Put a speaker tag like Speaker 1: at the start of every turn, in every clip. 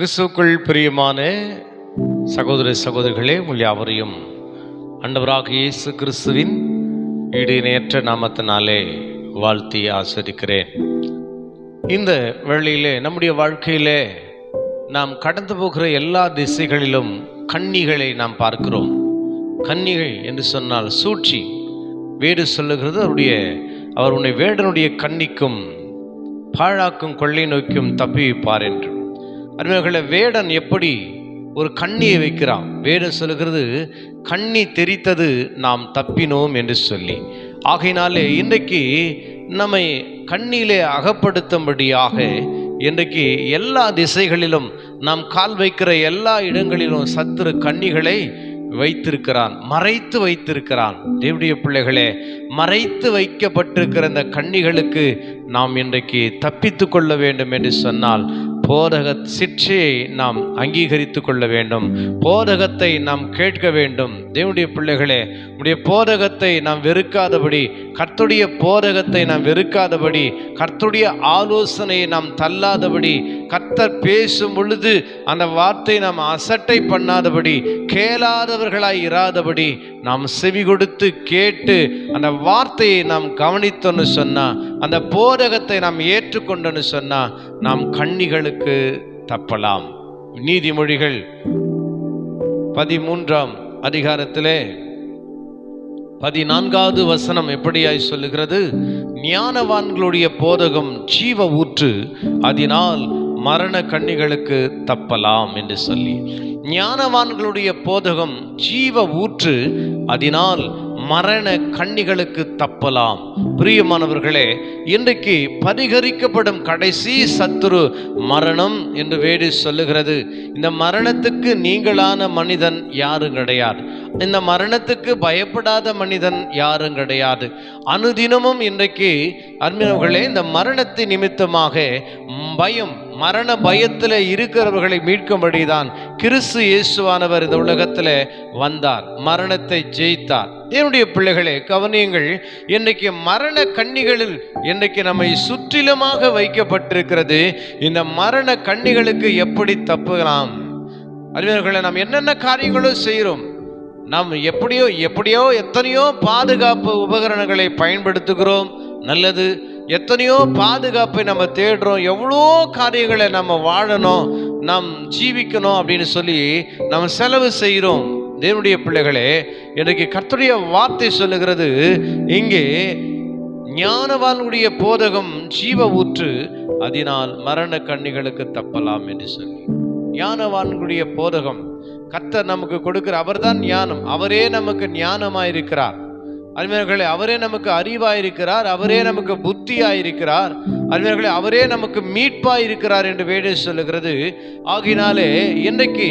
Speaker 1: கிறிஸ்துவுக்குள் பிரியமான சகோதர சகோதரிகளே, உங்கள் யாவரையும் ஆண்டவராகிய இயேசு கிறிஸ்துவின் ஈடிணையற்ற நாமத்தினாலே வாழ்த்தி ஆசரிக்கிறேன். இந்த வேளையிலே நம்முடைய வாழ்க்கையிலே நாம் கடந்து போகிற எல்லா திசைகளிலும் கன்னிகளை நாம் பார்க்கிறோம். கன்னிகள் என்று சொன்னால் சூழ்ச்சி. வேடு சொல்லுகிறது அவர் உன்னை வேடனுடைய கண்ணிக்கும் பாழாக்கும் கொள்ளை நோய்க்கும் தப்பி வைப்பார் என்று. அருமையானவர்களே, வேடன் எப்படி ஒரு கண்ணியை வைக்கிறான்? வேடன் சொல்லுகிறது கண்ணி தெரித்தது நாம் தப்பினோம் என்று சொல்லி. ஆகையினாலே இன்றைக்கு நம்மை கண்ணியிலே அகப்படுத்தும்படியாக இன்றைக்கு எல்லா திசைகளிலும் நாம் கால் வைக்கிற எல்லா இடங்களிலும் சத்துரு கண்ணிகளை வைத்திருக்கிறான், மறைத்து வைத்திருக்கிறான். தேவனுடைய பிள்ளைகளே, மறைத்து வைக்கப்பட்டிருக்கிற இந்த கண்ணிகளுக்கு நாம் இன்றைக்கு தப்பித்து கொள்ள வேண்டும் என்று சொன்னால் போதக சிற்றையை நாம் அங்கீகரித்து கொள்ள வேண்டும். போதகத்தை நாம் கேட்க வேண்டும். தேவனுடைய பிள்ளைகளே, உடைய போதகத்தை நாம் வெறுக்காதபடி, கர்த்தருடைய போதகத்தை நாம் வெறுக்காதபடி, கர்த்தருடைய ஆலோசனையை நாம் தள்ளாதபடி, கர்த்தர் பேசும் பொழுது அந்த வார்த்தை நாம் அசட்டை பண்ணாதபடி, கேளாதவர்களாய் இராதபடி நாம் செவி கொடுத்து கேட்டு அந்த வார்த்தையை நாம் கவனித்தோன்னு சொன்னா, அந்த போதகத்தை நாம் ஏற்றுக்கொண்டோன்னு சொன்னா நாம் கண்ணிகளுக்கு தப்பலாம். நீதிமொழிகள் 13ஆம் அதிகாரத்திலே 14வது வசனம் எப்படியாய் சொல்லுகிறது? ஞானவான்களுடைய போதகம் ஜீவ ஊற்று, அதனால் மரண கண்ணிகளுக்கு தப்பலாம் என்று சொல்லி. ஞானவான்களுடைய போதகம் ஜீவ ஊற்று, அதனால் மரண கண்ணிகளுக்கு தப்பலாம். பிரியமானவர்களே, இன்றைக்கு பரிகரிக்கப்படும் கடைசி சத்துரு மரணம் என்று வேடு சொல்லுகிறது. இந்த மரணத்துக்கு நீங்களான மனிதன் யாரும் கிடையாது. இந்த மரணத்துக்கு பயப்படாத மனிதன் யாரும் கிடையாது. அனுதினமும் இன்றைக்கு அருமையானவர்களே, இந்த மரணத்தின் நிமித்தமாக பயம், மரண பயத்தில் இருக்கிறவர்களை மீட்கும்படிதான் கிறிஸ்து இயேசுவானவர் இந்த உலகத்தில் வந்தார், மரணத்தை ஜெயித்தார். என்னுடைய பிள்ளைகளே, கவனியுங்கள். இன்றைக்கு மரண கண்ணிகளில் இன்றைக்கு நம்மை சுற்றிலுமாக வைக்கப்பட்டிருக்கிறது. இந்த மரண கண்ணிகளுக்கு எப்படி தப்புகலாம்? அறிஞர்களே, நாம் என்னென்ன காரியங்களும் செய்கிறோம். நாம் எப்படியோ எத்தனையோ பாதுகாப்பு உபகரணங்களை பயன்படுத்துகிறோம், நல்லது. எத்தனையோ பாதுகாப்பை நம்ம தேடுறோம், எவ்வளோ காரியங்களை நம்ம வாழணும், நாம் ஜீவிக்கணும் அப்படின்னு சொல்லி நம்ம செலவு செய்கிறோம். தேவனுடைய பிள்ளைகளே, இன்றைக்கு கர்த்தருடைய வார்த்தை சொல்லுகிறது, இங்கே ஞானவான்களுடைய போதகம் ஜீவ ஊற்று, அதனால் மரண கண்ணிகளுக்கு தப்பலாம் என்று சொல்லி. ஞானவான்களுடைய போதகம் கர்த்தர் நமக்கு கொடுக்கிற, அவர்தான் ஞானம், அவரே நமக்கு ஞானமாயிருக்கிறார். அறிஞர்களே, அவரே நமக்கு அறிவாயிருக்கிறார், அவரே நமக்கு புத்தியாயிருக்கிறார். அறிஞர்களே, அவரே நமக்கு மீட்பாயிருக்கிறார் என்று வேடு சொல்லுகிறது. ஆகினாலே இன்றைக்கு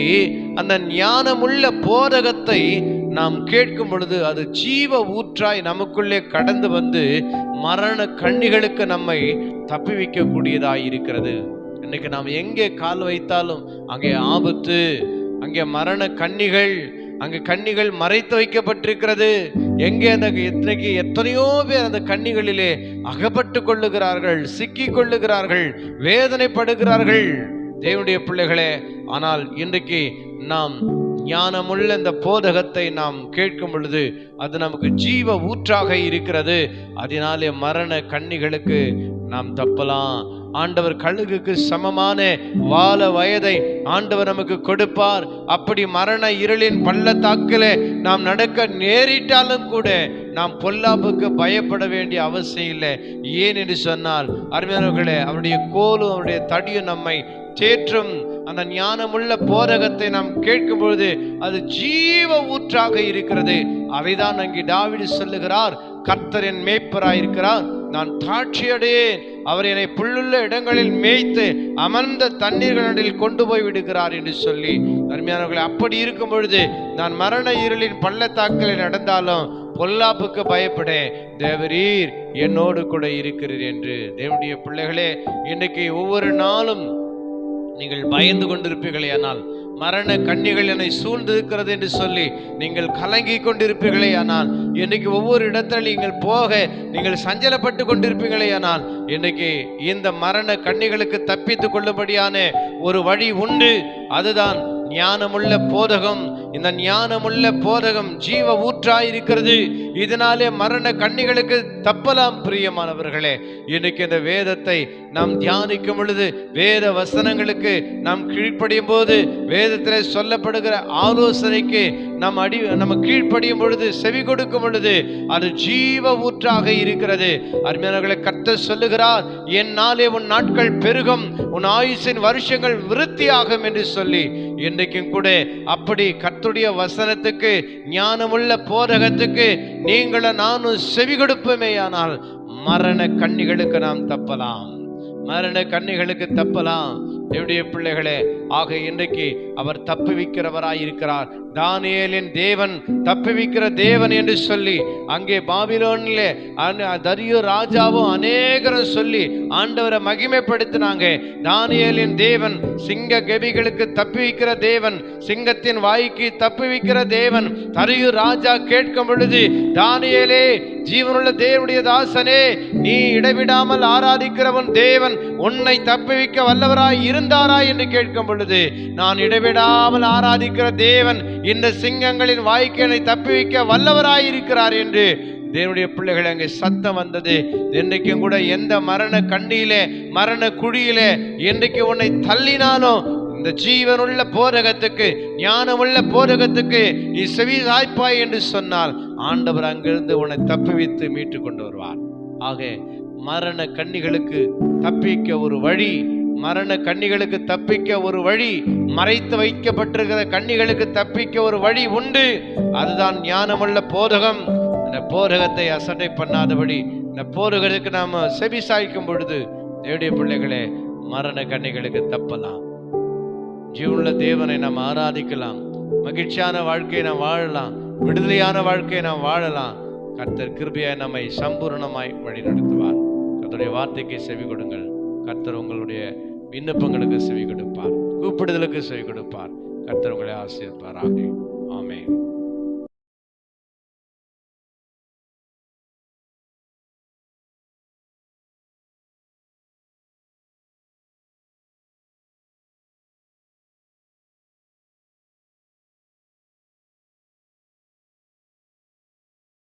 Speaker 1: அந்த ஞானமுள்ள போதகத்தை நாம் கேட்கும் பொழுது அது ஜீவ ஊற்றாய் நமக்குள்ளே கடந்து வந்து மரண கண்ணிகளுக்கு நம்மை தப்பி வைக்கக்கூடியதாய் இருக்கிறது. இன்னைக்கு நாம் எங்கே கால் வைத்தாலும் அங்கே ஆபத்து, அங்கே மரண கண்ணிகள், அங்கே கண்ணிகள் மறைத்து வைக்கப்பட்டிருக்கிறது. எங்கே அந்த இன்னைக்கு எத்தனையோ பேர் அந்த கண்ணிகளிலே அகப்பட்டு கொள்ளுகிறார்கள், சிக்கி கொள்ளுகிறார்கள், வேதனைப்படுகிறார்கள். தேவனுடைய பிள்ளைகளே, ஆனால் இன்றைக்கு நாம் ஞானமுள்ள இந்த போதகத்தை நாம் கேட்கும் பொழுது அது நமக்கு ஜீவ ஊற்றாக இருக்கிறது. அதனாலே மரண கண்ணிகளுக்கு நாம் தப்பலாம். ஆண்டவர் கழுகுக்கு சமமான வால வயதை ஆண்டவர் நமக்கு கொடுப்பார். அப்படி மரண இருளின் பள்ளத்தாக்கிலே நாம் நடக்க நேரிட்டாலும் கூட நாம் பொல்லாப்புக்கு பயப்பட வேண்டிய அவசியம் இல்லை. ஏன் என்று சொன்னால் அருமையானவர்களே, அவருடைய கோலும் அவருடைய தடியும் நம்மை தேற்றும். அந்த ஞானமுள்ள போதகத்தை நாம் கேட்கும் பொழுது அது ஜீவ ஊற்றாக இருக்கிறது. அதைதான் அங்கே தாவீது சொல்லுகிறார், கர்த்தர் என் மேய்ப்பராயிருக்கிறார், நான் தாட்சியடையேன், அவர் என்னை புல்லுள்ள இடங்களில் மேய்த்து அமர்ந்த தண்ணீர்களில் கொண்டு போய் விடுகிறார் என்று சொல்லி. அருமையானவர்களே, அப்படி இருக்கும் பொழுது நான் மரண இருளின் பள்ளத்தாக்கில் நடந்தாலும் பொல்லாப்புக்கு பயப்படேன், தேவரீர் என்னோடு கூட இருக்கிறீர் என்று. தேவனுடைய பிள்ளைகளே, இன்னைக்கு ஒவ்வொரு நாளும் நீங்கள் பயந்து கொண்டிருப்பீர்களே ஆனால், மரண கண்ணிகள் என்னை சூழ்ந்திருக்கிறது என்று சொல்லி நீங்கள் கலங்கி கொண்டிருப்பீர்களே ஆனால், இன்னைக்கு ஒவ்வொரு இடத்துல நீங்கள் போக நீங்கள் சஞ்சலப்பட்டு கொண்டிருப்பீர்களே ஆனால், இன்னைக்கு இந்த மரண கண்ணிகளுக்கு தப்பித்துக் கொள்ளும்படியான ஒரு வழி உண்டு. அதுதான் ஞானமுள்ள போதகம். இந்த ஞானமுள்ள போதகம் ஜீவ ஊற்றாயிருக்கிறது. இதனாலே மரண கண்ணிகளுக்கு தப்பலாம். பிரியமானவர்களே, இன்னைக்கு இந்த வேதத்தை நாம் தியானிக்கும் பொழுது, வேத வசனங்களுக்கு நாம் கீழ்ப்படியும் போது, வேதத்தில் சொல்லப்படுகிற ஆலோசனைக்கு நம்ம கீழ்ப்படியும் பொழுது, செவி கொடுக்கும் பொழுது, அது ஜீவ ஊற்றாக இருக்கிறது. அருமையானவர்களே, கர்த்தர் சொல்லுகிறார், என்னாலே உன் நாட்கள் பெருகும், உன் ஆயுசின் வருஷங்கள் விருத்தியாகும் என்று சொல்லி, இன்றைக்கும் கூட அப்படி கர்த்தருடைய வசனத்துக்கு, ஞானமுள்ள போதகத்துக்கு நீங்களும் நானும் செவி கொடுப்போமேயானால் மரண கண்ணிகளுக்கு நாம் தப்பலாம். மரண கண்ணிகளுக்கு தப்பலாம். என்னுடைய பிள்ளைகளே, ஆக இன்றைக்கு அவர் தப்புவிக்கிறவராய் இருக்கிறார். தானியேலின் தேவன் தப்புவிக்கிற தேவன் என்று சொல்லி அங்கே பாபிலோனிலே தரியு ராஜாவும் அநேகரும் சொல்லி ஆண்டவரை மகிமைப்படுத்தினாங்க. தானியேலின் தேவன் சிங்க கெபிகளுக்கு தப்புவிக்கிற தேவன், சிங்கத்தின் வாய்க்கு தப்புவிக்கிற தேவன். தரியு ராஜா கேட்கும் பொழுது, தானியேலே, ஜீவனுள்ள தேவனுடைய தாசனே, நீ இடைவிடாமல் ஆராதிக்கிறவன் தேவன் உன்னை தப்புவிக்க வல்லவராய் இருந்தாரா என்று கேட்கும் பொழுது, நான் இடைவிடாமல் ஆராதிக்கிற தேவன் இந்த சிங்கங்களின் வாய்க்கு என்னை தப்புவிக்க வல்லவராய் இருக்கிறார் என்று தேவனுடைய பிள்ளைகள் அங்கே சத்தம் வந்தது. என்றைக்கும் கூட எந்த மரண கண்ணியிலே, மரண குழியிலே என்றைக்கு உன்னை தள்ளினாலும், இந்த ஜீவனுள்ள போதகத்துக்கு, ஞானமுள்ள போதகத்துக்கு நீ செவி சாய்ப்பாய் என்று சொன்னால், ஆண்டவர் அங்கிருந்து உன்னை தப்புவித்து மீட்டு கொண்டு வருவார். ஆக மரண கண்ணிகளுக்கு தப்பிக்க ஒரு வழி, மரண கண்ணிகளுக்கு தப்பிக்க ஒரு வழி, மறைத்து வைக்கப்பட்டிருக்கிற கண்ணிகளுக்கு தப்பிக்க ஒரு வழி உண்டு. அதுதான் ஞானமுள்ள போதகம். இந்த போதகத்தை அசட்டை பண்ணாதபடி இந்த போதகத்துக்கு நாம் செவி சாய்க்கும் பொழுது, தேவனுடைய பிள்ளைகளே, மரண கண்ணிகளுக்கு தப்பலாம். ஜீவனுள்ள தேவனை நாம் ஆராதிக்கலாம். மகிழ்ச்சியான வாழ்க்கையை நாம் வாழலாம். விடுதலையான வாழ்க்கையை நாம் வாழலாம். கர்த்தர் கிருபையாய் நம்மை சம்பூர்ணமாய் வழி நடத்துவார். கர்த்தருடைய வார்த்தைக்கு செவி கொடுங்கள். கர்த்தர் உங்களுடைய விண்ணப்பங்களுக்கு செவி கொடுப்பார். கூப்பிடுதலுக்கு செவி கொடுப்பார். கர்த்தர் உங்களை ஆசீர்வதிப்பாராக. ஆமென்.